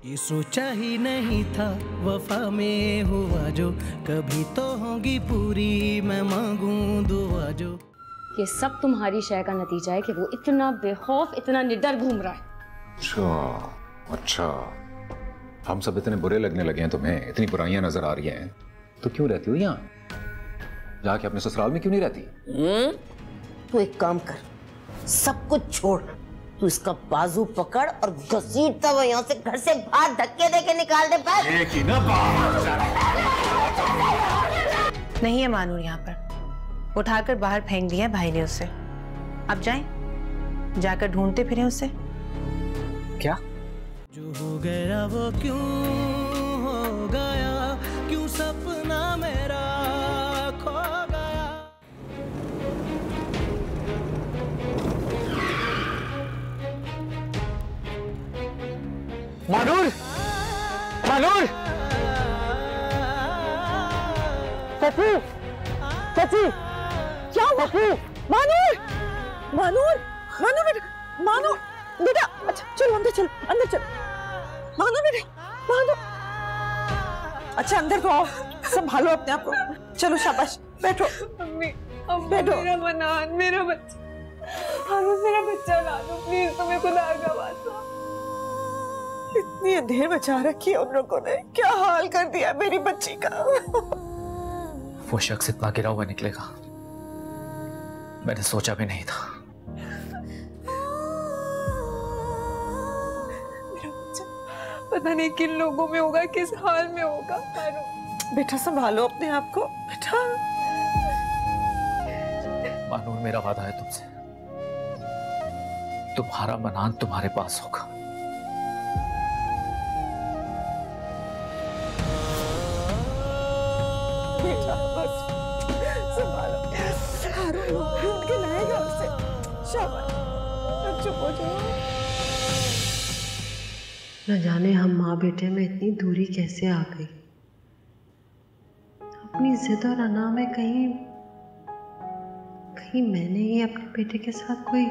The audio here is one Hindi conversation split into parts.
ये सोचा ही नहीं था वफा में हुआ जो, कभी तो होगी पूरी मैं मांगूं दुआ जो। ये सब तुम्हारी शय का नतीजा है कि वो इतना बेखौफ, इतना निडर घूम रहा है। अच्छा, हम सब इतने बुरे लगने लगे हैं तुम्हें, इतनी बुराइयां नजर आ रही हैं, तो क्यों रहती हो यहाँ? जाके अपने ससुराल में क्यों नहीं रहती? तू एक काम कर, सब कुछ छोड़, तू इसका बाजू पकड़ और घसीटता हुआ यहाँ से घर से बाहर धक्के देके निकाल दे। बस एक ही ना बाहर। नहीं है मानूर यहाँ पर, उठाकर बाहर फेंक दिया भाई ने उसे। अब जाएं, जाकर ढूंढते फिरें उसे। क्या जो हो गया वो क्यों हो गया, क्यों सपना मेरा खो गया। मानूर, मानूर, सची, सची, क्या हुआ? मानूर, मानूर, मानूर बेटा, मानूर बेटा, अच्छा चलो अंदर चल, अंदर चल, मानूर बेटा, मानूर। अच्छा अंदर तो आओ, संभालो अपने आप को, चलो शाबाश, बैठो। अम्मी, बैठो। मेरा मनान, मेरा बच्चा, मेरा बच्चा ला दो प्लीज, तुम्हें खुदा का वास्ता। इतनी देर बचा रखी है उन लोगों ने, क्या हाल कर दिया मेरी बच्ची का। वो शख्स इतना गिरा हुआ निकलेगा, मैंने सोचा भी नहीं था। मेरा बच्चा पता नहीं किन लोगों में होगा, किस हाल में होगा। बेटा संभालो अपने आप को बेटा। मानूर, मेरा वादा है तुमसे, तुम्हारा मनान तुम्हारे पास होगा। बेटा बस संभालो, ढूंढ के लाएगा उसे। शाबाश, चुप हो जाओ। न जाने हम माँ बेटे में इतनी दूरी कैसे आ गई। अपनी जिद और अना में कहीं कहीं मैंने ही अपने बेटे के साथ कोई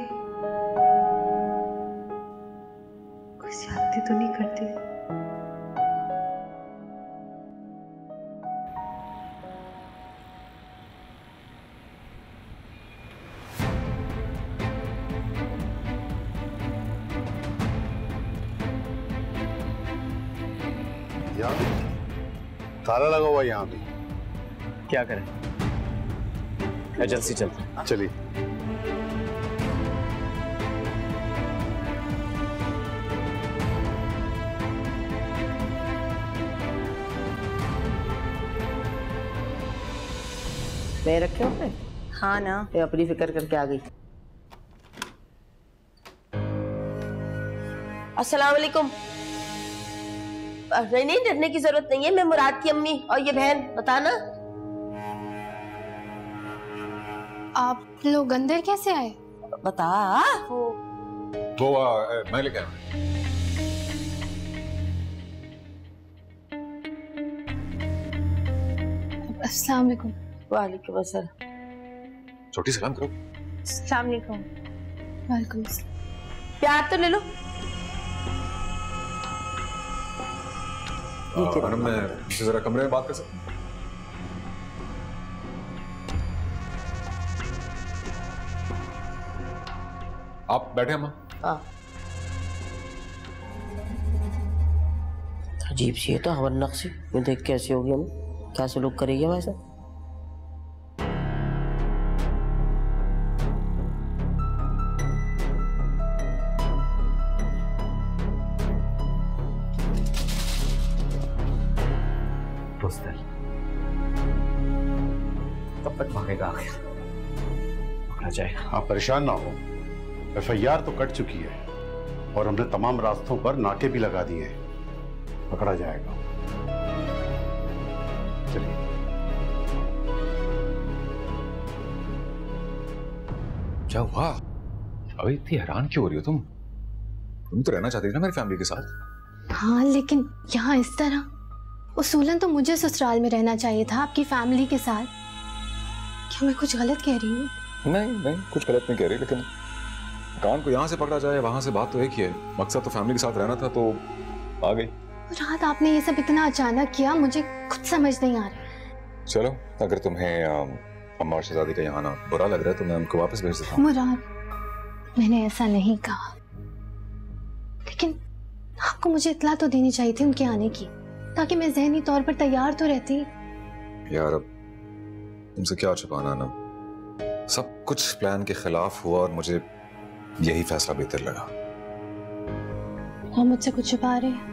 ज्यादती तो नहीं करती। ताला लगा हुआ यहाँ पे, क्या करें, एजेंसी चलते हैं। चलिए। मैं रखे हुए? हाँ ना, मैं अपनी फिक्र करके आ गई। अस्सलाम वालेकुम। नहीं नहीं, डरने की जरूरत नहीं है, मैं मुराद की अम्मी और ये बहन। बताना आप लोग अंदर कैसे आए? बता। वो मैं लेके आया। अस्सलाम वालेकुम। वालेकुम अस्सलाम। छोटी सलाम करो। अस्सलाम वालेकुम। वालेकुम अस्सलाम। प्यार तो ले लो। मैडम, मैं मुझे जरा कमरे में बात कर सकता हूँ? आप बैठे अम्मा। हाँ। अजीब सी है तो हवन नक्शी, मैं देख के ऐसी होगी, हम क्या सलूक करेगी हमारे साथ। कब तक भागेगा आखिर, पकड़ा जाएगा। आप परेशान ना हो, FIR तो कट चुकी है और हमने तमाम रास्तों पर नाके भी लगा दिए हैं, पकड़ा जाएगा। चलिए। क्या हुआ? अभी इतनी हैरान क्यों हो रही हो तुम? तुम तो रहना चाहती थी ना मेरी फैमिली के साथ। हाँ, लेकिन यहाँ इस तरह उसूलन तो मुझे ससुराल में रहना चाहिए था आपकी फैमिली के साथ। क्या मैं कुछ गलत कह रही हूँ? नहीं नहीं, कुछ गलत नहीं कह रही, लेकिन कान को यहाँ से पकड़ा जाए वहां से, बात तो एक ही है। मकसद तो फैमिली के साथ रहना था, तो आ गई। मुराद, आपने ये सब इतना अचानक किया, मुझे कुछ समझ नहीं आ रहा। चलो, अगर तुम्हें अम्मा और शहजादी का यहाँ आना बुरा लग रहा है तो मैं उनको वापस भेज देता हूँ। मुराद, मैंने ऐसा नहीं कहा, लेकिन आपको मुझे इत्तला तो देनी चाहिए थी उनके आने की, ताकि मैं ज़हनी तौर पर तैयार तो रहती। यार अब तुमसे क्या छुपाना ना, सब कुछ प्लान के खिलाफ हुआ और मुझे यही फैसला बेहतर लगा। आप मुझसे कुछ छुपा रहे हैं?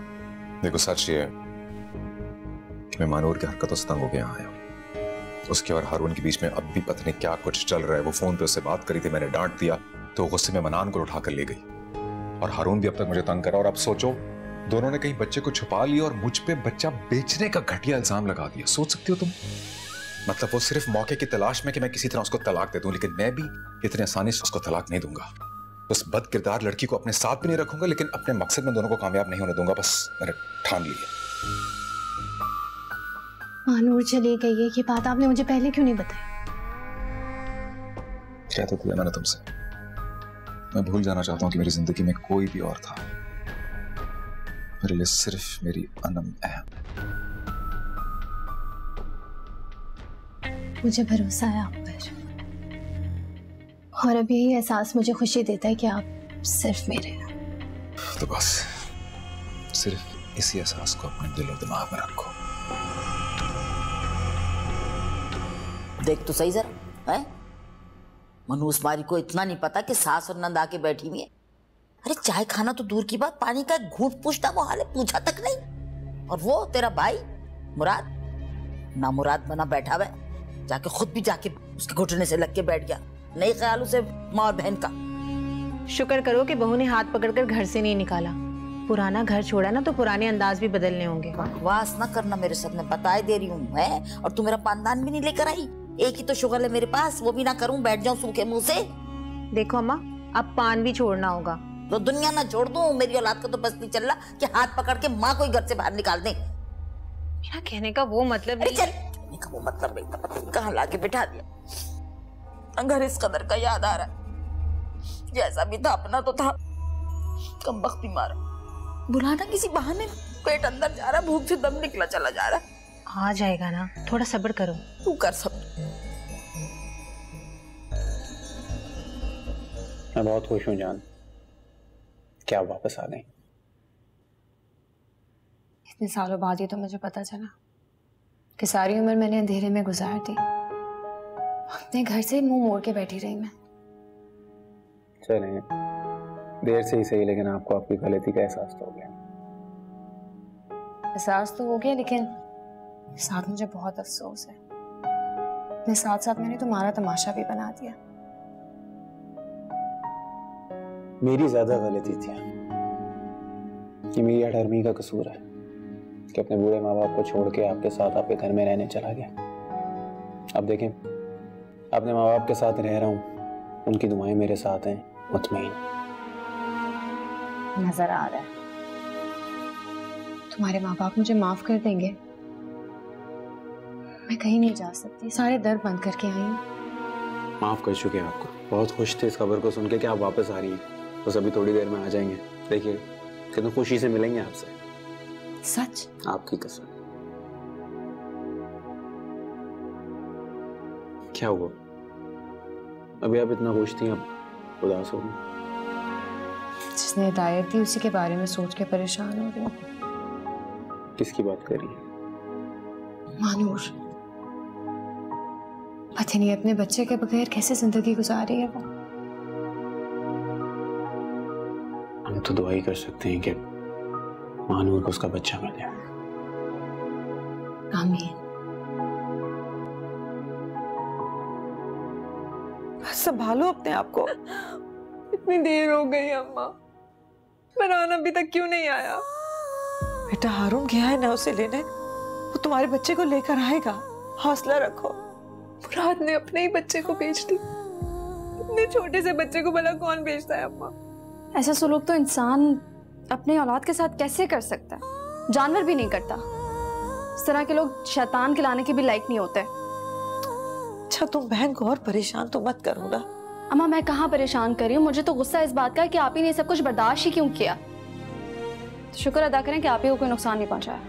देखो, सच ये है कि मैं मानूर की हरकतों से तंग हो के यहाँ आया। उसके और हारून के बीच में अब भी पता नहीं क्या कुछ चल रहा है। वो फोन पे उससे बात करी थी, मैंने डांट दिया तो गुस्से में मनान को उठाकर ले गई, और हारून भी अब तक मुझे तंग करा। और अब सोचो, दोनों ने कहीं बच्चे को छुपा लिया और मुझ पे बच्चा बेचने का घटिया इल्जाम लगा दिया। सोच सकती हो तुम? मतलब वो सिर्फ मौके की तलाश में कि मैं किसी तरह उसको तलाक दे दूं, लेकिन मैं भी इतनी आसानी से उसको तलाक नहीं दूंगा। उस बद किरदार लड़की को अपने साथ भी नहीं रखूंगा, लेकिन अपने मकसद में दोनों को कामयाब नहीं होने दूंगा। बस मैंने ठान लिया। मानूर चली गई है, ये बात आपने मुझे पहले क्यों नहीं बताई? क्या तो किया मैंने तुमसे, मैं भूल जाना चाहता हूँ कि मेरी जिंदगी में कोई भी और था। मेरे लिए सिर्फ मेरी अनम अहम है। मुझे भरोसा है आप पर, और अब यही एहसास मुझे खुशी देता है कि आप सिर्फ मेरे हैं। तो बस सिर्फ इसी एहसास को अपने दिल और दिमाग में रखो। देख तो सही जरा, है मनहूस मारी को इतना नहीं पता कि सास और नंद आके बैठी हुई है। अरे चाय खाना तो दूर की बात, पानी का घूंट पूछता वो हाले पूछा तक नहीं। और वो तेरा भाई मुराद ना मुराद बना बैठा हुआ, जाके खुद भी जाके उसके घुटने से लग के बैठ गया, नई ख्यालों से माँ और बहन का। शुक्र करो कि बहू ने हाथ पकड़कर घर से नहीं निकाला। पुराना घर छोड़ा ना तो पुराने अंदाज भी बदलने होंगे। बकवास ना करना मेरे साथ, मैं बताए दे रही हूँ है। और तू मेरा पानदान भी नहीं लेकर आई, एक ही तो शुगर है मेरे पास, वो भी ना करूं, बैठ जाऊं सूखे मुंह से। देखो अम्मा, अब पान भी छोड़ना होगा। तो दुनिया ना छोड़ दूं, मेरी औलाद का तो बस नहीं चल रहा कि हाथ पकड़ के माँ को ही घर से बाहर निकाल दे। मेरा कहने का वो मतलब नहीं। चल, कहने का वो मतलब नहीं, कहाँ लाके बिठा दिया। घर इस कदर का याद आ रहा है, जैसा भी था अपना तो था, कम वक्त मारा। बुलाना किसी बहाने, पेट अंदर जा रहा, भूख से दम निकला चला जा रहा है। आ जाएगा ना, थोड़ा सब्र करो। तू कर सब। मैं बहुत खुश हूँ जान, क्या आप वापस आ गई। इतने सालों बाद ही तो मुझे पता चला कि सारी उम्र मैंने अंधेरे में गुजार दी, अपने घर से मुंह मोड़ के बैठी रही मैं। चलें, देर से ही सही, लेकिन आपको आपकी गलती का एहसास तो हो गया। एहसास तो हो गया, लेकिन साथ मुझे बहुत अफसोस है। अपने साथ साथ मैंने तुम्हारा तमाशा भी बना दिया। मेरी ज्यादा गलती थी, ये मेरी अठरमी का कसूर है कि अपने बूढ़े माँ बाप को छोड़ के आपके साथ आपके घर में रहने चला गया। अब देखें, अपने माँ बाप के साथ रह रहा हूँ, उनकी दुआएं मेरे साथ हैं, मुतमईन। नजर आ रहा है तुम्हारे माँ बाप मुझे माफ कर देंगे। मैं कहीं नहीं जा सकती, सारे दर बंद करके आई हूँ। माफ कर चुके हैं आपको, बहुत खुश थे इस खबर को सुन के कि आप वापस आ रही हैं। बस अभी थोड़ी देर में आ जाएंगे, देखिए कितनी खुशी से मिलेंगे आपसे। सच? आपकी कसम। क्या हुआ? अभी आप इतना खुश थी, अब उदास हो गई। जिसने हिदायत दी उसी के बारे में सोच के परेशान हो रही हूँ। किसकी बात कर रही हैं? मानूर, पता नहीं अपने बच्चे के बगैर कैसे जिंदगी गुजार रही है वो। हम तो दुआ ही कर सकते हैं कि मानूर को उसका बच्चा मिल जाए। आमीन। संभालो अपने आप को। इतनी देर हो गई अम्मा, फरहान अभी तक क्यों नहीं आया? बेटा हारून गया है ना उसे लेने, वो तुम्हारे बच्चे को लेकर आएगा, हौसला रखो। मुराद ने अपने ही बच्चे को बेच दी, इतने छोटे से बच्चे को भला कौन बेचता है अम्मा? ऐसा सुलूक तो इंसान अपने औलाद के साथ कैसे कर सकता है? जानवर भी नहीं करता। इस तरह के लोग शैतान खिलाने के भी लायक नहीं होते। अच्छा तुम बहन को और परेशान तो मत करो ना। अम्मा मैं कहाँ परेशान कर रही हूँ, मुझे तो गुस्सा इस बात का है कि आप ही ने सब कुछ बर्दाश्त ही क्यों किया। तो शुक्र अदा करें कि आप ही को कोई नुकसान नहीं पहुंचाया।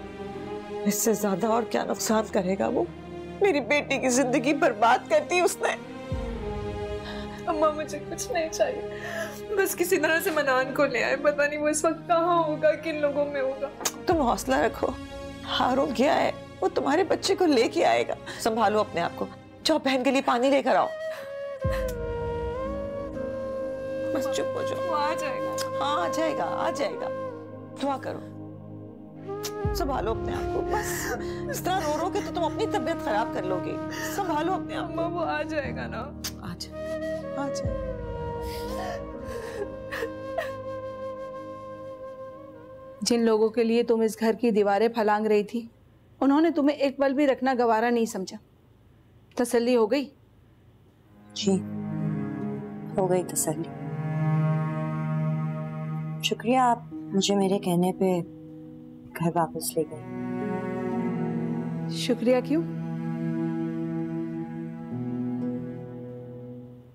इससे ज्यादा और क्या नुकसान करेगा वो? मेरी बेटी की जिंदगी बर्बाद कर दी उसने। अम्मा मुझे कुछ नहीं चाहिए, बस किसी तरह से मनान को ले आए। पता नहीं वो इस वक्त कहाँ होगा, किन लोगों में होगा। तुम हौसला रखो, हारून गया है, वो तुम्हारे बच्चे को लेके आएगा। संभालो अपने आप को। जाओ बहन के लिए पानी लेकर आओ। बस चुप हो जाओ। आ जाएगा। हाँ आ जाएगा, आ जाएगा। दुआ करो, संभालो अपने आप को। बस इस तरह रो रोगे तो तुम अपनी तबीयत खराब कर लोगे। संभालो अपने आप को। वो आ जाएगा ना। आ जाएगा, आ जाएगा। जिन लोगों के लिए तुम इस घर की दीवारें फलांग रही थी, उन्होंने तुम्हें एक पल भी रखना गवारा नहीं समझा। तसल्ली हो गई? जी हो गई तसल्ली। शुक्रिया, आप मुझे मेरे कहने पे घर वापस ले गए। शुक्रिया क्यों?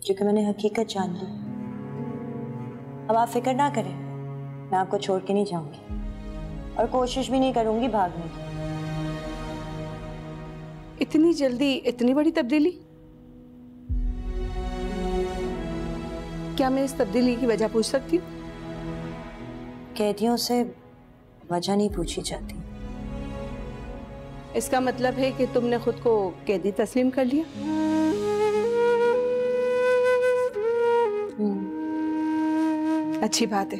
क्योंकि मैंने हकीकत जान ली। अब आप फिक्र ना करें, मैं आपको छोड़ के नहीं जाऊंगी और कोशिश भी नहीं करूंगी भागने की। इतनी जल्दी इतनी बड़ी तब्दीली? क्या मैं इस तब्दीली की वजह पूछ सकती हूँ? कैदियों से वजह नहीं पूछी जाती। इसका मतलब है कि तुमने खुद को कैदी तस्लीम कर लिया? अच्छी बात है।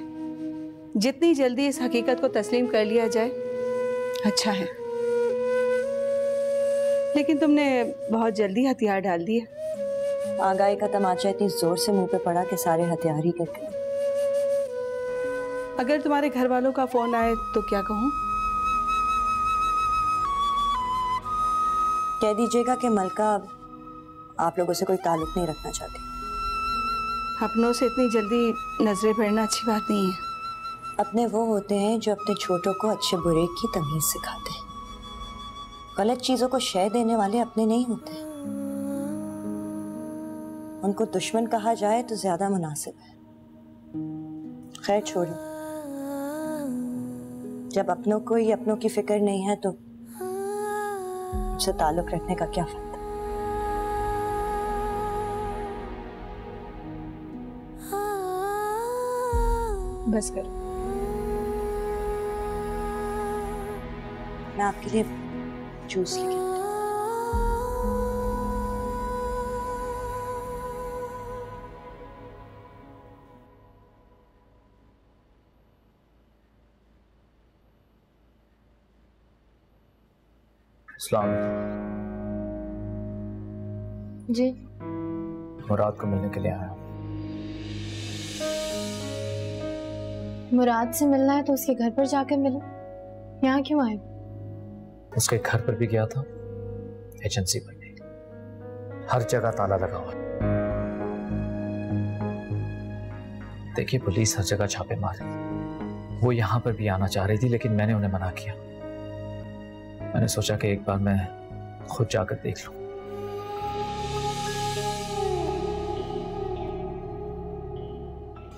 जितनी जल्दी इस हकीकत को तस्लीम कर लिया जाए अच्छा है। लेकिन तुमने बहुत जल्दी हथियार डाल दिए। आगाही का तमाचा इतनी जोर से मुंह पे पड़ा कि सारे हथियार ही कट गए। अगर तुम्हारे घर वालों का फोन आए तो क्या कहूँ? कह दीजिएगा कि मलका आप लोगों से कोई ताल्लुक नहीं रखना चाहती। अपनों से इतनी जल्दी नजरें भिड़ना अच्छी बात नहीं है। अपने वो होते हैं जो अपने छोटों को अच्छे बुरे की तमीज सिखाते हैं। गलत चीजों को शय देने वाले अपने नहीं होते। उनको दुश्मन कहा जाए तो ज्यादा मुनासिब है। खैर छोड़ो, जब अपनों को ही अपनों की फिक्र नहीं है तो उनसे ताल्लुक रखने का क्या फायदा। बस करो। मैं आपके लिए जूस लेके जी मुराद को मिलने के लिए आया हूँ। मुराद से मिलना है तो उसके घर पर जाकर मिलो। यहाँ क्यों आए? उसके घर पर भी गया था, एजेंसी पर भी, हर जगह ताला लगा हुआ। देखिए पुलिस हर जगह छापे मार रही थी। वो यहाँ पर भी आना चाह रही थी लेकिन मैंने उन्हें मना किया। मैंने सोचा कि एक बार मैं खुद जाकर देख लूं।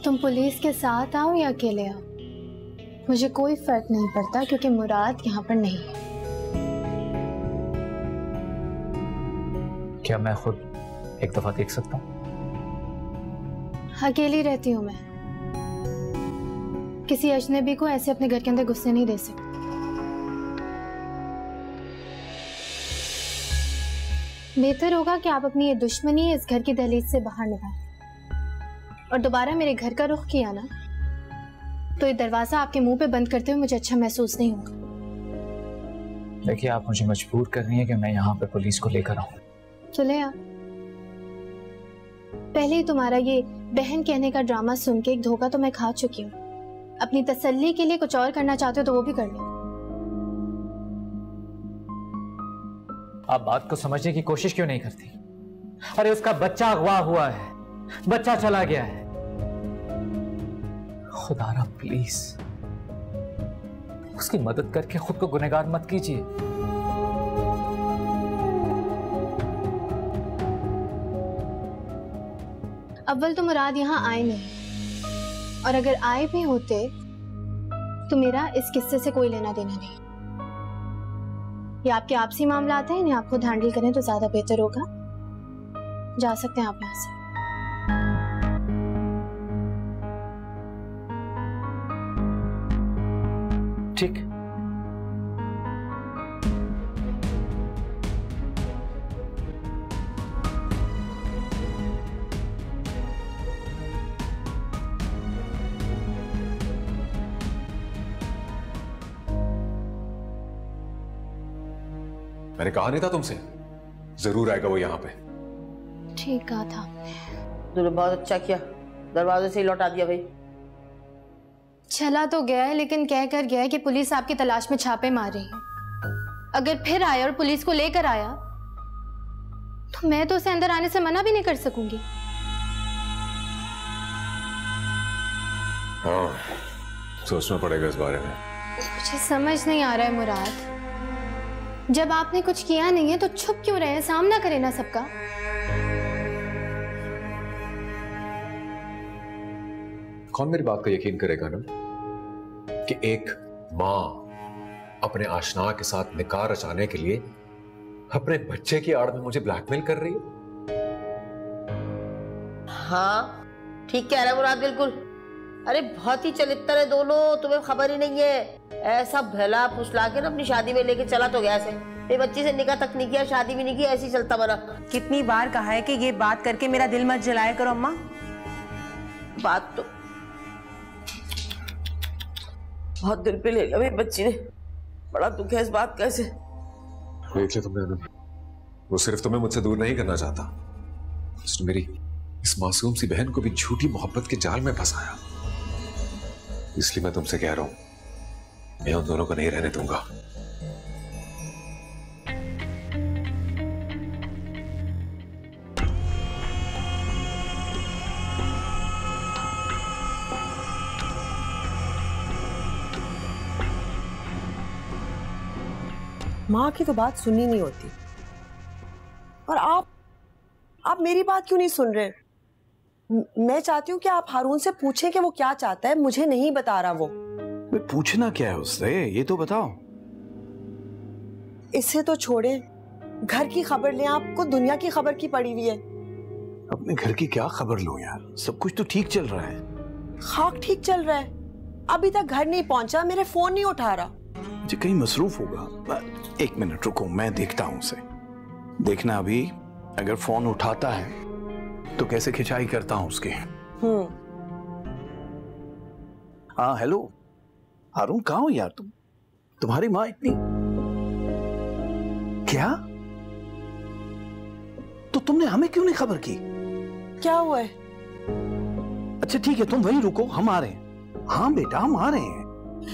तुम पुलिस के साथ आओ या अकेले आओ, मुझे कोई फर्क नहीं पड़ता क्योंकि मुराद यहाँ पर नहीं है। क्या मैं खुद एक दफा देख सकता हूँ? अकेली रहती हूँ मैं, किसी अजनबी को ऐसे अपने घर के अंदर घुसने नहीं दे सकती। बेहतर होगा कि आप अपनी ये दुश्मनी इस घर की दहलीज से बाहर निकालें। और दोबारा मेरे घर का रुख किया ना तो ये दरवाजा आपके मुंह पे बंद करते हुए मुझे अच्छा महसूस नहीं होगा। देखिए आप मुझे मजबूर कर रही हैं कि मैं यहाँ पे पुलिस को लेकर आऊं। चले आप। पहले ही तुम्हारा ये बहन कहने का ड्रामा सुन के एक धोखा तो मैं खा चुकी हूँ। अपनी तसल्ली के लिए कुछ और करना चाहते हो तो वो भी कर लो। आप बात को समझने की कोशिश क्यों नहीं करती? अरे उसका बच्चा अगवा हुआ है, बच्चा चला गया है। खुदारा प्लीज उसकी मदद करके खुद को गुनहगार मत कीजिए। अव्वल तो मुराद यहाँ आए नहीं, और अगर आए भी होते तो मेरा इस किस्से से कोई लेना देना नहीं। ये आपके आपसी मामलात हैं, इन्हें आप खुद हैंडल करें तो ज्यादा बेहतर होगा। जा सकते हैं आप यहाँ से। ठीक। मैंने कहा नहीं था तुमसे, जरूर आएगा वो यहाँ पे। ठीक कहा था। तूने बहुत अच्छा किया, दरवाजे से ही लौटा दिया भाई। चला तो गया है, लेकिन कह कर गया है कि पुलिस आपकी तलाश में छापे मार रही है। अगर फिर आया और पुलिस को लेकर आया तो मैं तो उसे अंदर आने से मना भी नहीं कर सकूंगी। हाँ, सोचना पड़ेगा इस बारे में। मुझे समझ नहीं आ रहा है मुराद, जब आपने कुछ किया नहीं है तो छुप क्यों रहे हैं? सामना करें ना सबका। कौन मेरी बात का यकीन करेगा ना कि एक माँ अपने आशना के साथ निकाह रचाने के लिए अपने बच्चे की आड़ में मुझे ब्लैकमेल कर रही है? हाँ ठीक कह रहा है मुराद, बिल्कुल। अरे बहुत ही चलित्र है दोनों, तुम्हें खबर ही नहीं है। ऐसा भला फुसला के ना अपनी शादी में लेके चला तो गया से, ये बच्ची से निकाह तक नहीं किया, शादी भी नहीं की, ऐसी चलता बना। कितनी बार कहा है कि ये बात करके मेरा दिल मत जलाया करो अम्मा। बात तो बहुत दिल पे ले लिया मेरी बच्ची ने, बड़ा दुख है इस बात का। ऐसे देख लिया तुमने अनंत, वो सिर्फ तुम्हें मुझसे दूर नहीं करना चाहता, उसने मेरी इस मासूम सी बहन को भी झूठी मोहब्बत के जाल में फंसाया। इसलिए मैं तुमसे कह रहा हूं, मैं उन दोनों को नहीं रहने दूंगा। माँ की तो बात सुननी नहीं होती, और आप मेरी बात क्यों नहीं सुन रहे? मैं चाहती हूँ कि आप हारून से पूछें कि वो क्या चाहता है, मुझे नहीं बता रहा वो। पूछना क्या है उससे, ये तो बताओ। इसे तो छोड़े, घर की खबर लें, आपको दुनिया की खबर की पड़ी हुई है। अपने घर की क्या खबर लूं यार, सब कुछ तो ठीक चल रहा है। खाक ठीक चल रहा है, अभी तक घर नहीं पहुंचा, मेरे फोन नहीं उठा रहा। मुझे कहीं मसरूफ होगा। एक मिनट रुको, मैं देखता हूं उसे। देखना अभी अगर फोन उठाता है तो कैसे खिंचाई करता हूं उसके। हाँ हेलो हारून, कहाँ हो यार तुम? तुम्हारी माँ इतनी क्या? तो तुमने हमें क्यों नहीं खबर की? क्या हुआ है? अच्छा ठीक है, तुम वहीं रुको, हम आ रहे हैं। हाँ बेटा हम आ रहे हैं।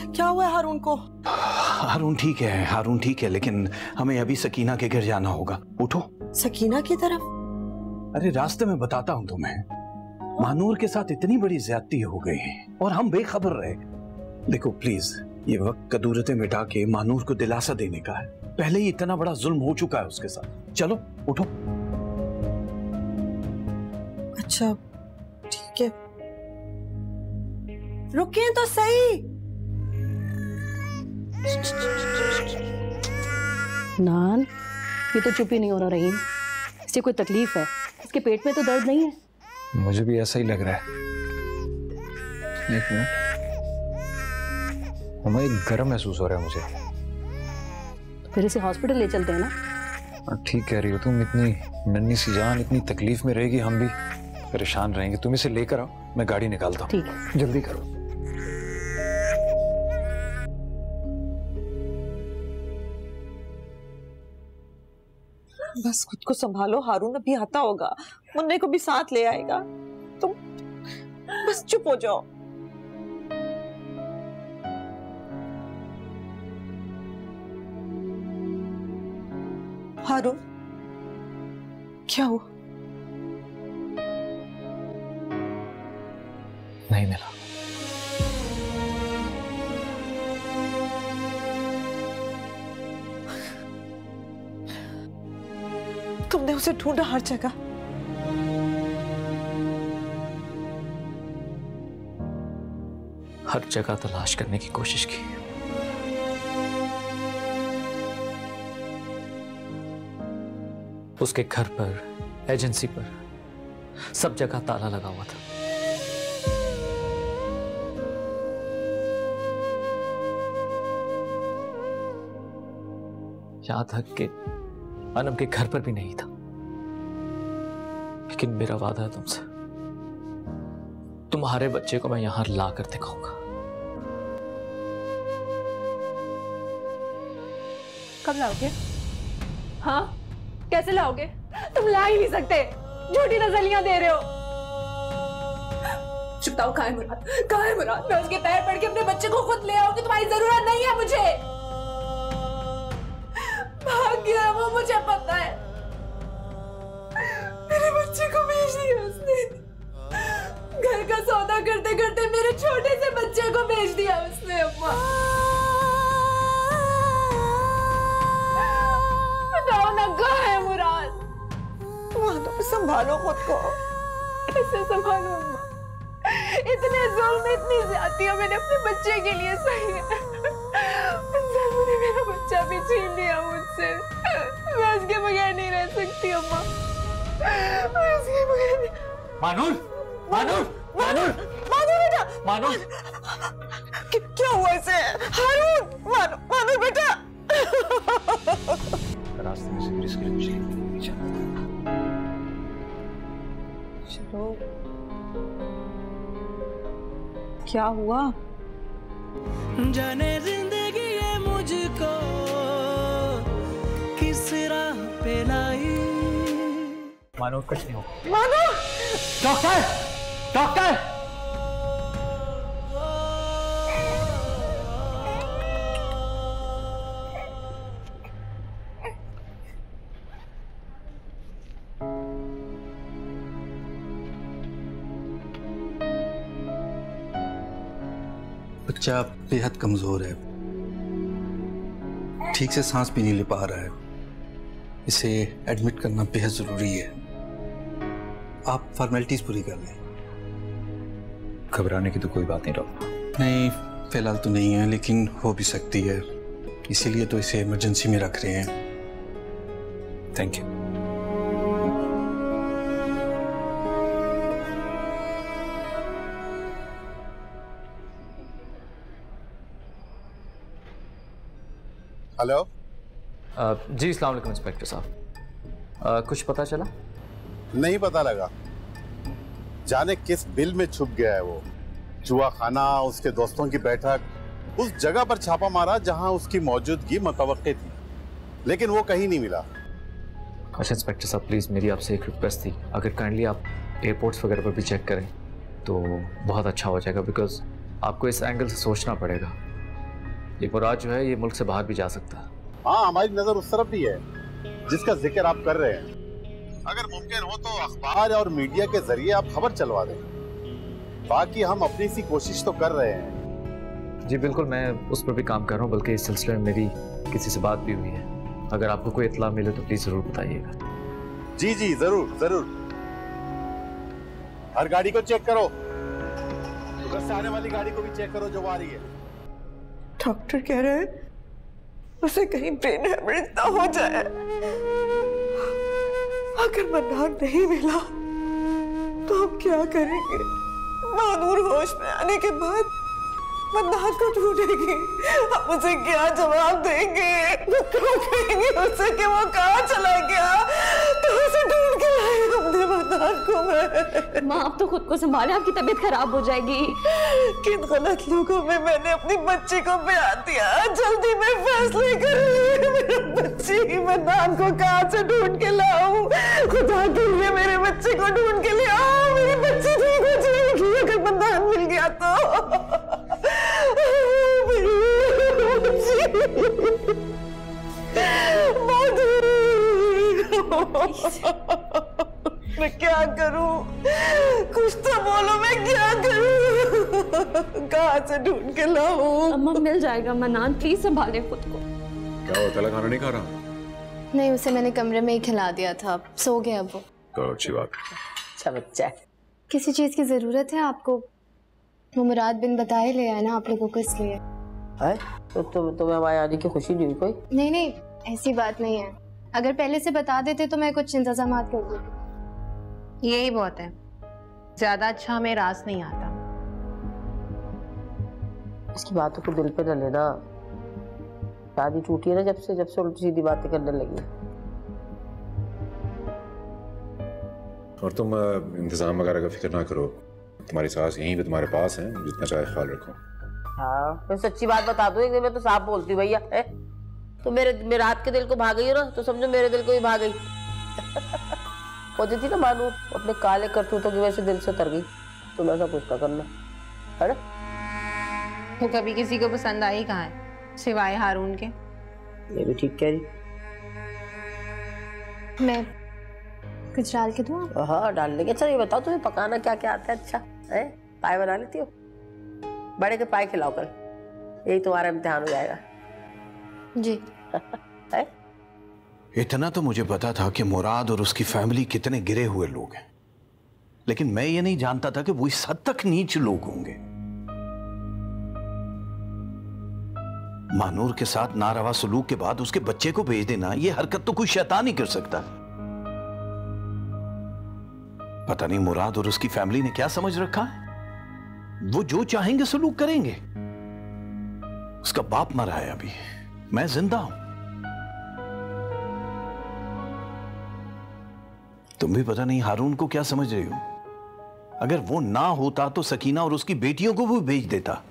क्या हुआ है हारून को? हारून ठीक है, हारून ठीक है, लेकिन हमें अभी सकीना के घर जाना होगा। उठो। सकीना की तरफ? अरे रास्ते में बताता हूं तुम्हें। मानूर के साथ इतनी बड़ी ज्यादती हो गई और हम बेखबर रहे। देखो प्लीज, ये वक्त कदूरतें मिटा के मानूर को दिलासा देने का है। पहले ही इतना बड़ा जुल्म हो चुका है उसके साथ। चलो उठो। अच्छा ठीक है, रुकिए तो सही। नान, ये तो चुप ही नहीं हो रहा रहीम। इससे कोई तकलीफ है? इसके पेट में तो दर्द नहीं है? मुझे भी ऐसा ही लग रहा है। एक मिनट, मम्मा एक गर्म महसूस हो रहा है मुझे। फिर इसे हॉस्पिटल ले चलते हैं ना। ठीक कह रही हो तुम, इतनी नन्ही सी जान इतनी तकलीफ में रहेगी, हम भी परेशान रहेंगे। तुम इसे लेकर आओ, मैं गाड़ी निकालता हूँ। ठीक है, जल्दी करो। बस खुद को संभालो, हारून अभी आता होगा, मुन्ने को भी साथ ले आएगा। तुम बस चुप हो जाओ। हारून क्या हुआ? नहीं मिला। तुमने उसे ढूंढा हर जगह? हर जगह तलाश करने की कोशिश की। उसके घर पर, एजेंसी पर, सब जगह ताला लगा हुआ था। यहां तक कि अनम के घर पर भी नहीं था। लेकिन मेरा वादा है तुमसे, तुम्हारे बच्चे को मैं यहां ला कर दिखाऊंगा। कब लाओगे? हाँ, कैसे लाओगे? तुम ला ही नहीं सकते, झूठी नजरियां दे रहे हो। चुपताओ, कहाँ है मुराद? कहाँ है मुराद? मैं उसके पैर पड़ के अपने बच्चे को खुद ले आऊंगी, तुम्हारी जरूरत नहीं है मुझे। भाग गया वो, मुझे पता है। मेरे बच्चे को बेच दिया उसने। घर का सौदा करते करते मेरे छोटे से बच्चे को बेच दिया उसने। अम्मा बताओ ना, कहाँ है मुराद? तुम संभालो खुद को। कैसे संभालो अम्मा? इतने जुल्म, इतनी ज्यादतियां मैंने अपने बच्चे के लिए सही है। ने मेरा बच्चा भी छीन लिया मुझसे। मैं उसके बगैर नहीं रह सकती अम्मा, मैं उसके बगैर नहीं। मानूर, मानूर, मानूर, मानूर बेटा, मानूर, क्या हुआ इसे? हारून, मानूर बेटा। रास्ते में से इसके लिए चलो, क्या हुआ? जाने जिंदगी ये मुझको किस राह पे लाई। मानो कुछ नहीं होगा। मानो! डॉक्टर! डॉक्टर! बच्चा बेहद कमजोर है, ठीक से सांस भी नहीं ले पा रहा है। इसे एडमिट करना बेहद जरूरी है। आप फॉर्मेलिटीज पूरी कर लें। घबराने की तो कोई बात नहीं डॉक्टर। नहीं, फिलहाल तो नहीं है, लेकिन हो भी सकती है, इसीलिए तो इसे इमरजेंसी में रख रहे हैं। Thank you. हेलो। जी अस्सलाम वालेकुम इंस्पेक्टर साहब, कुछ पता चला? नहीं पता लगा, जाने किस बिल में छुप गया है वो। जुआ खाना, उसके दोस्तों की बैठक, उस जगह पर छापा मारा जहां उसकी मौजूदगी मुतवक्के थी, लेकिन वो कहीं नहीं मिला। अच्छा इंस्पेक्टर साहब, प्लीज़ मेरी आपसे एक रिक्वेस्ट थी, अगर काइंडली आप एयरपोर्ट्स वगैरह पर भी चेक करें तो बहुत अच्छा हो जाएगा, बिकॉज आपको इस एंगल से सोचना पड़ेगा। ये मुराद जो है ये मुल्क से बाहर भी जा सकता है। हाँ, हमारी नजर उस तरफ भी है जिसका जिक्र आप कर रहे हैं। अगर मुमकिन हो तो अखबार और मीडिया के जरिए आप खबर चलवा दें। बाकी हम अपनी सी कोशिश तो कर रहे हैं। जी बिल्कुल, मैं उस पर भी काम कर रहा हूँ, बल्कि इस सिलसिले में मेरी किसी से बात भी हुई है। अगर आपको कोई इत्तला मिले तो प्लीज जरूर बताइएगा। जी जी जरूर जरूर। हर गाड़ी को चेक करो, उधर से आने वाली गाड़ी को भी चेक करो जो आ रही है। डॉक्टर कह रहे हैं उसे कहीं ब्रेन हेमरेज ना हो जाए। अगर मन्नान नहीं मिला तो हम क्या करेंगे? मानूर होश में आने के बाद मन्नान को ढूंढेगी, हम उसे क्या जवाब देंगे? क्या कहेंगे उससे कि वो कहाँ चला गया? तो उसे ढूंढ के लाए हमने मन्नान को। माँ आप तो खुद को संभाले, आपकी तबीयत खराब हो जाएगी। किन गलत लोगों में मैंने अपनी बच्ची को ब्याह दिया। जल्दी में फैसले कर मेरे बच्ची मन्नान को कहाँ से ढूंढ के लाऊं? खुदा के लिए मेरे बच्चे को ढूंढ के ले आओ। मेरी बच्ची ठीक हो जाएगी अगर मन्नान मिल गया तो। मैं क्या करूं? कुछ तो बोलो, मैं क्या करूं? कहाँ से ढूंढ के लाऊं? अम्मा मिल जाएगा मन्नान, प्लीज संभाले खुद को। क्या होता है, खाना नहीं खा रहा? नहीं, उसे मैंने कमरे में ही खिला दिया था, सो गया वो। तो अच्छी बात। अच्छा बच्चा है। किसी चीज की जरूरत है आपको? वो मुराद बिन बताए ले आया ना आप लोगों को, इसलिए। है तो तुम्हें हमारे आने की खुशी नहीं हुई कोई? नहीं नहीं, ऐसी बात नहीं है। अगर पहले से बता देते तो मैं कुछ इंतजाम कर देती। यही बहुत है, ज्यादा अच्छा हमें रास नहीं आता। इसकी बातों को दिल पे न लेना। शादी टूटी है ना जब से उल्टी सीधी बातें करने लगी। और तुम इंतजाम वगैरह का फिक्र ना करो, तुम्हारी सास यहीं पे तुम्हारे पास है, जितना चाहे ख्याल रखो। हाँ, मैं सच्ची बात बता दूं, एक दिन मैं तो साफ बोलती हूँ भैया। तो मेरे रात के दिल को भाग गई हो ना, तो समझो मेरे दिल को भी भाग गई। होती थी ना मानू अपने काले करतूतों की वजह से दिल से उतर गई। तुम ऐसा कुछ ना करना, है ना? वो कभी किसी को पसंद आई कहाँ है सिवाय हारून के। ये भी ठीक कह रही। मैं कुछ डाल के दूँ? हाँ डाल देंगे। अच्छा ये बताओ तुम्हें पकाना क्या क्या आता है? अच्छा है, पाए बना लेती हो? बड़े के पाए खिलाओ कल, यही तुम्हारा इम्तिहान हो जाएगा। जी। है? इतना तो मुझे पता था कि मुराद और उसकी फैमिली कितने गिरे हुए लोग हैं, लेकिन मैं ये नहीं जानता था कि वो इस हद तक नीच लोग होंगे। मानूर के साथ नारवा सलूक के बाद उसके बच्चे को भेज देना, ये हरकत तो कोई शैतान ही कर सकता। पता नहीं मुराद और उसकी फैमिली ने क्या समझ रखा है। वो जो चाहेंगे सलूक करेंगे। उसका बाप मरा है, अभी मैं जिंदा हूं। तुम भी पता नहीं हारून को क्या समझ रही हो। अगर वो ना होता तो सकीना और उसकी बेटियों को भी भेज देता।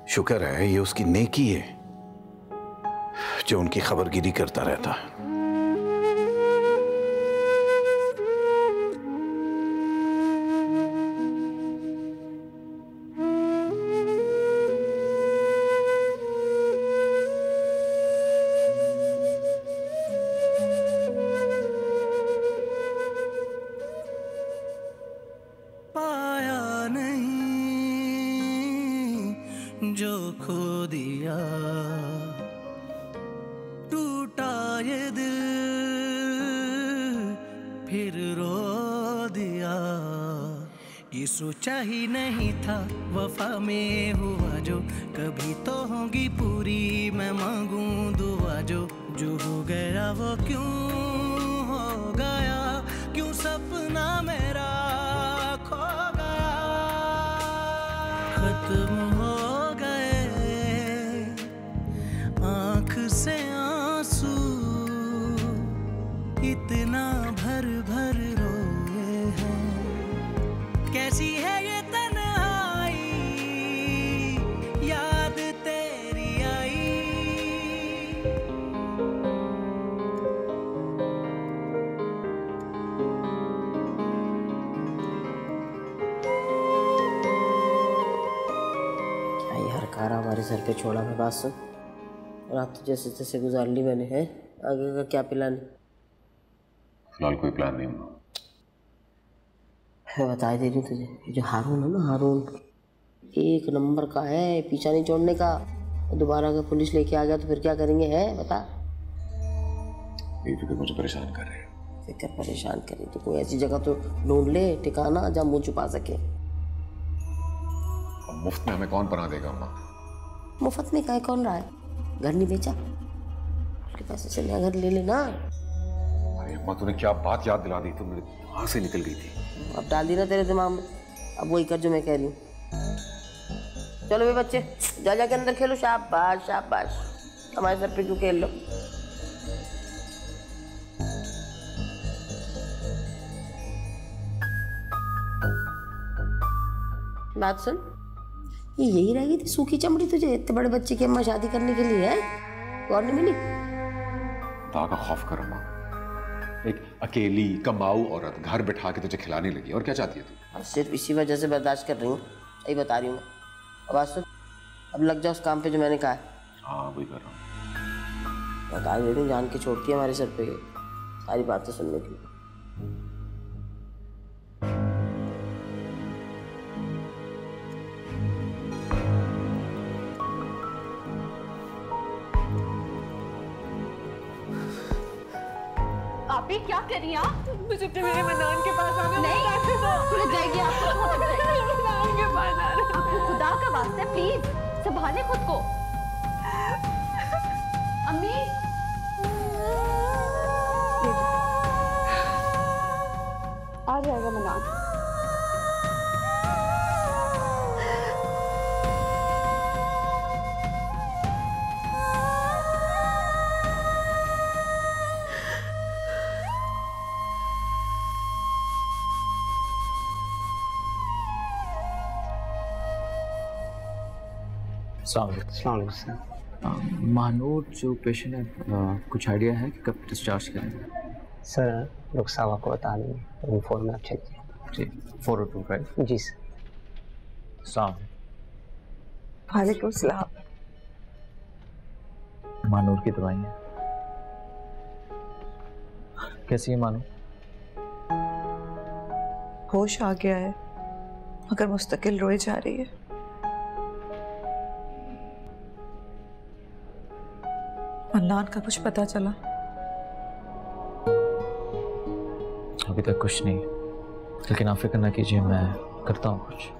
शुक्र है ये उसकी नेकी है जो उनकी खबरगिरी करता रहता है। जो खो दिया, टूटा ये दिल फिर रो दिया। ये सोचा ही नहीं था वफा में हुआ जो कभी तो होगी पूरी। मैं मांगूं दुआ जो हो गया वो क्यों हो गया, क्यों सपना मेरा खो गया। खत्म हो से आंसू इतना भर भर रोए हैं। कैसी है ये तन्हाई, याद तेरी आई। क्या ये हरकारा हमारे सर पे छोड़ा? मैं बात सुन, रात तो जैसे तैसे गुजार ली मैंने। है आगे का क्या प्लान? फिलहाल कोई प्लान नहीं। मैं बता दे रही हूँ तुझे, जो हारून है ना, हारून एक नंबर का है, पीछा नहीं छोड़ने का। दोबारा अगर पुलिस लेके आ गया तो फिर क्या करेंगे? है बता। ये फिक्र मुझे परेशान कर रहे हैं। फिक्र परेशान करे तो कोई ऐसी जगह तो ढूंढ ले, ठिकाना जहाँ मुंह छुपा सके। मुफ्त में हमें कौन पनाह देगा अम्मा? मुफ्त में काहे कौन रहा है? घर नहीं बेचा, उसके पैसे से नया घर ले लेना। अरे अम्मा तूने क्या बात याद दिला दी, तुम वहां से निकल गई थी। अब डाल दी ना तेरे दिमाग में, अब वही कर जो मैं कह रही हूँ। चलो वे बच्चे जा के अंदर खेलो। शाबाश शाबाश, हमारे सर पे क्यों खेल लो। बात सुन, ये यही रह गई थी सूखी चमड़ी तुझे इतने बड़े बच्चे की अम्मा शादी करने के लिए? है और नहीं मिली? खुदा का खौफ कर अम्मा, एक अकेली कमाऊ औरत घर बैठा के तुझे खिलाने लगी, और क्या चाहती है तू? सिर्फ इसी वजह से बर्दाश्त कर रही हूँ, सही बता रही हूँ मैं। अब आज अब लग जाओ उस काम पे जो मैंने कहा है। हाँ वही कर रहा हूँ। बता दे रही, जान के छोड़ती है हमारे सर पे सारी बातें सुनने की। आप ही क्या कर रही हैं? मुझे अपने मेरे मनान के पास आना नहीं खुल जाएगी आपको। मनान के पास आना। आपको खुदा का वास्ता है प्लीज संभाले खुद को। अम्मी आ जाएगा मनान। महानूर जो पेशेंट है कुछ आइडिया है कि कब डिस्चार्ज करेंगे? सर रुखसावा को बता देंगे रूम 4 में आप चलिए। ठीक 402 राइट? जी सर। साम वालेकुम सलाम। महानूर की दवाइयाँ कैसी है मानू? होश आ गया है मगर मुस्तकिल रोई जा रही है। मन्नान का कुछ पता चला? अभी तक कुछ नहीं, लेकिन आप फिक्र ना कीजिए, मैं करता हूँ कुछ।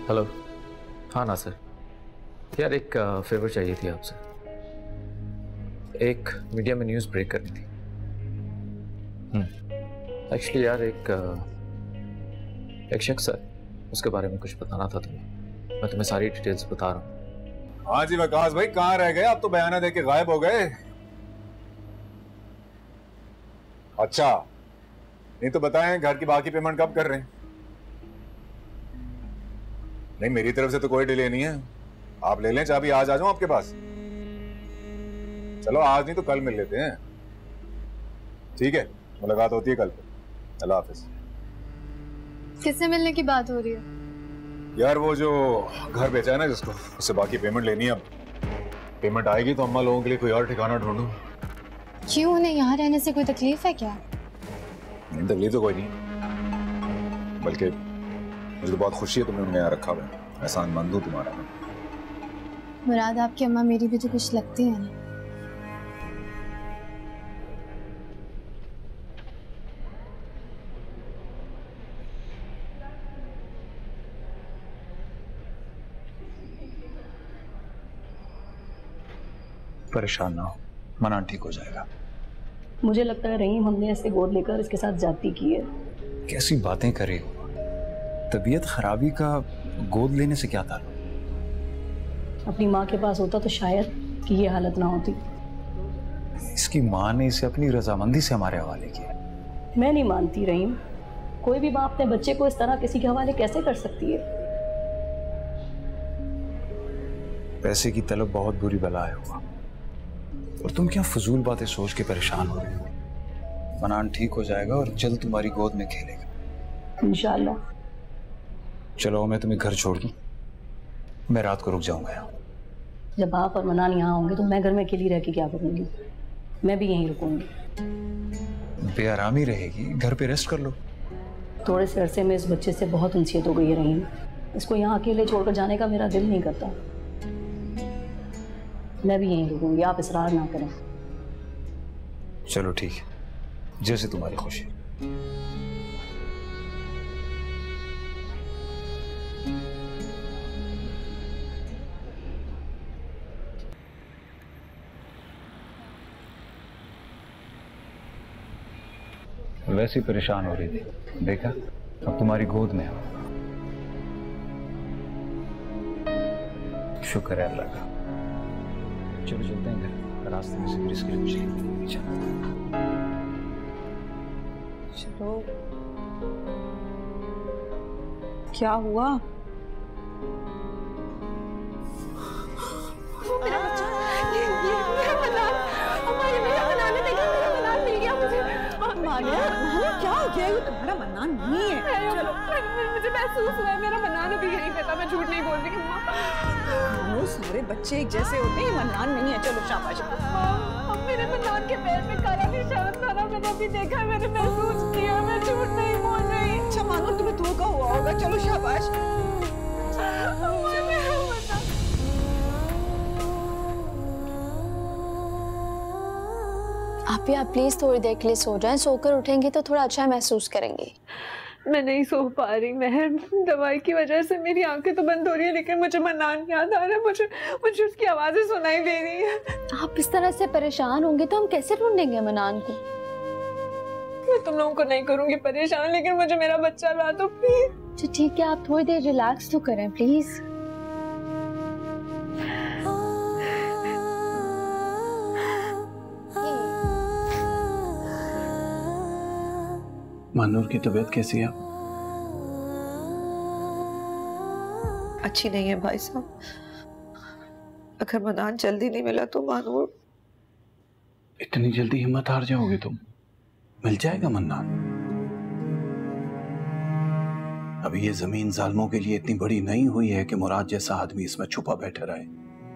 हेलो, हाँ ना सर, यार एक फेवर चाहिए थी आपसे। एक मीडिया में न्यूज़ ब्रेक करनी थी। एक्चुअली यार एक शख्स है, उसके बारे में कुछ बताना था तुम्हें। मैं तुम्हें सारी डिटेल्स बता रहा हूँ। हाँ जी वकास भाई, कहाँ रह गए? आप तो बयाना दे के गायब हो गए। अच्छा, नहीं तो बताएं घर की बाकी पेमेंट कब कर रहे हैं? नहीं, मेरी तरफ से तो कोई डिले नहीं है। आप ले लें चाबी, आज आ जाऊं आपके पास। चलो आज नहीं तो कल मिल लेते हैं, ठीक है? मुलाकात होती है कल पे। अल्लाह हाफिज। किससे मिलने की बात हो रही है? यार वो जो घर बेचा है ना जिसको, उससे बाकी पेमेंट लेनी है। अब पेमेंट आएगी तो अम्मा लोगों के लिए कोई और ठिकाना ढूंढूं। क्यों, उन्हें यहाँ रहने से कोई तकलीफ है क्या? नहीं, तकलीफ तो कोई नहीं, बल्कि मुझे तो बहुत खुशी है तुमने उन्हें यहाँ रखा हुआ है। एहसानमंद हूँ तुम्हारा। मुराद, आपकी अम्मा मेरी भी तो कुछ लगती है ना। परेशान ना हो, मनान ठीक हो जाएगा। मुझे लगता है रहीम हमने ऐसे गोद लेकर इसके साथ जाती की है। कैसी बातें करे, तबीयत खराबी का गोद लेने से क्या था? अपनी माँ के पास होता तो शायद कि ये हालत ना होती। इसकी माँ ने इसे अपनी रजामंदी से हमारे हवाले किया। मैं नहीं मानती रहीम, कोई भी माँ अपने बच्चे को इस तरह किसी के हवाले कैसे कर सकती है? पैसे की तलब बहुत बुरी बला है हुआ, और तुम क्या फजूल बातें सोच के परेशान हो रहे हो। मनान ठीक हो जाएगा और जल्द तुम्हारी गोद में खेलेगा इंशाल्लाह। चलो मैं तुम्हें घर छोड़ दूं, मैं रात को रुक जाऊंगा यहाँ। जब आप और मनान यहाँ होंगे तो मैं घर में अकेली रह के क्या करूँगी? मैं भी यहीं रुकूंगी। बेआरामी रहेगी, घर पे रेस्ट कर लो। थोड़े से अरसे में इस बच्चे से बहुत उनसियत हो गई है रहीम। इसको यहाँ अकेले छोड़कर जाने का मेरा दिल नहीं करता। मैं भी यहीं रुकूंगी, आप इसरार ना करें। चलो ठीक है, जैसे तुम्हारी खुशी। वैसी परेशान हो रही थी, देखा अब तुम्हारी गोद में हो। शुक्र है अल्लाह का। चलो चलते हैं घर, रास्ते में से इसके लिए कुछ लेंगे। चलो, क्या हुआ? मेरा बच्चा, ये मेरा मनान, हमारे मेरा मनान ने देखा, मेरा मनान मिल गया मुझे। मानिया, क्या हो लेके आई हूँ, तुम्हारा मन्नान नहीं है। चलो मुझे महसूस हुआ है मेरा मन्नान अभी यहीं पे था, मैं झूठ नहीं बोल रही माँ। वो सारे बच्चे एक जैसे होते हैं, मन्नान नहीं है। चलो शाबाश। अब मेरे मन्नान के पैर में काला निशान था ना, मैंने अभी देखा, मैंने महसूस किया, मैं झूठ नहीं बोल रही। अच्छा मानो तुम्हें धोखा हुआ होगा। चलो शाबाश। आप प्लीज थोड़ी देर के लिए सो जाएं, सोकर उठेंगे तो थोड़ा अच्छा महसूस करेंगे। मैं नहीं सो पा रही महर, दवाई की वजह से मेरी आंखें तो बंद हो रही है, लेकिन मुझे मन्नान याद आ रहा है, मुझे उसकी आवाजें सुनाई दे रही है। आप इस तरह से परेशान होंगे तो हम कैसे ढूंढेंगे मन्नान को? मैं तुम लोगों को नहीं करूंगी परेशान, लेकिन मुझे मेरा बच्चा ला दो प्लीज। ठीक है, आप थोड़ी देर रिलैक्स तो करें प्लीज। मानूर की तबीयत कैसी है? अच्छी नहीं है भाई साहब। अगर मन्नान जल्दी नहीं मिला तो मानूर। इतनी जल्दी हिम्मत हार जाओगे तुम? मिल जाएगा मन्नान। अभी ये जमीन जालिमों के लिए इतनी बड़ी नहीं हुई है कि मुराद जैसा आदमी इसमें छुपा बैठा रहे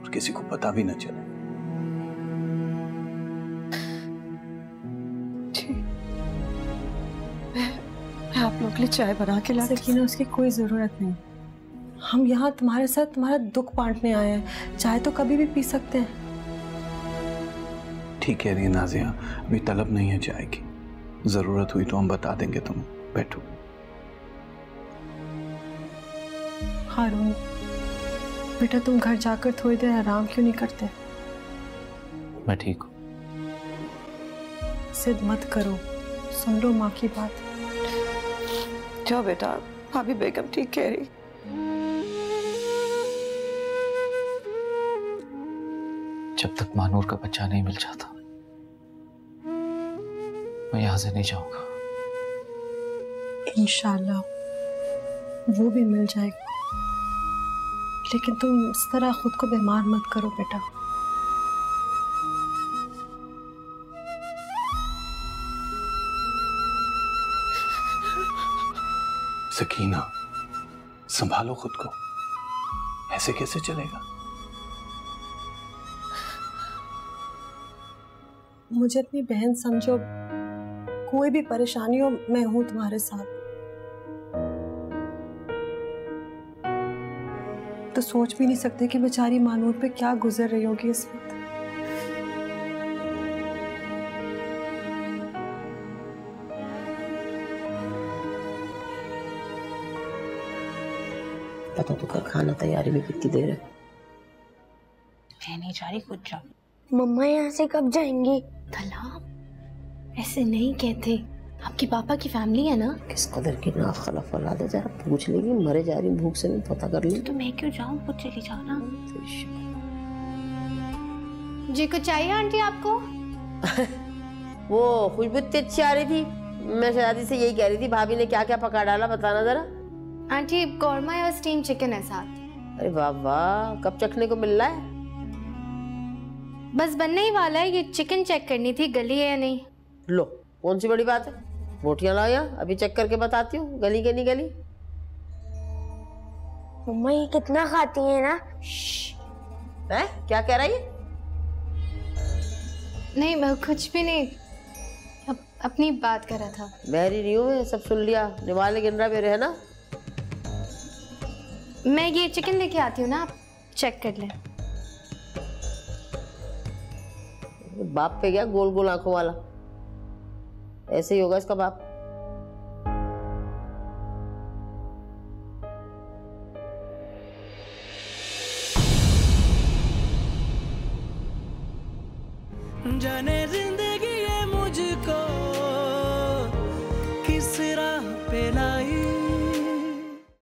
और किसी को पता भी न चले। मैं आप लोग के लिए चाय बना के लाती। सकीना, उसकी कोई जरूरत नहीं। हम यहाँ तुम्हारे साथ तुम्हारा दुख बांटने आए हैं। चाय तो कभी भी पी सकते हैं। ठीक कह रही है नाजिया, अभी तलब नहीं है चाय की। जरूरत हुई तो हम बता देंगे तुम्हें। बैठो। हारून बेटा, तुम घर जाकर थोड़ी देर आराम क्यों नहीं करते? मैं ठीक हूँ। जिद मत करो, सुन लो माँ की बात। जाओ बेटा, भाभी बेगम ठीक कह रही। जब तक मानूर का बच्चा नहीं मिल जाता मैं यहां से नहीं जाऊंगा। इंशाल्लाह वो भी मिल जाएगा, लेकिन तुम इस तरह खुद को बीमार मत करो बेटा। सकीना, संभालो खुद को। ऐसे कैसे चलेगा? मुझे अपनी बहन समझो, कोई भी परेशानी हो मैं हूं तुम्हारे साथ। तो सोच भी नहीं सकते कि बेचारी मानूर पे क्या गुजर रही होगी इस वक्त। पता तो कर खाना तैयारी में कितनी देर है। मैं नहीं जा रही, खुद जाओ। मम्मा यहाँ से कब जाएंगी? तलाब ऐसे नहीं कहते, आपके पापा की फैमिली है ना। किस कदर की नाखलफ औलाद है, जरा पूछ लेगी। मरे जा रही भूख से, नहीं पता कर ली। तो मैं क्यों जाऊँ, खुद चली जाओ ना। जी कुछ चाहिए आंटी आपको? वो खुशबू इतनी अच्छी आ रही थी, मैं शादी से यही कह रही थी भाभी ने क्या क्या पका डाला, बताना जरा। आंटी कौरमा या स्टीम चिकन है साथ। अरे वाह वाह, कब चखने को मिल रहा है? बस बनने ही वाला है, ये चिकन चेक करनी थी गली है या नहीं। लो, कौन सी बड़ी बात है, बोटियां लाओ यहाँ, अभी चेक करके बताती हूँ गली के नहीं गली। मम्मा ये कितना खाती है ना। है क्या कह रही है? नहीं मैं कुछ भी नहीं, अपनी बात कर रहा था। बहरी नहीं हूँ, सब सुन लिया। निवाले गिनरा मेरे है ना। मैं ये चिकन लेके आती हूँ ना, आप चेक कर लें। बाप पे गया गोल गोल आंखों वाला, ऐसे ही होगा इसका बाप। जाने जिंदगी ये मुझको किस राह पे लाई।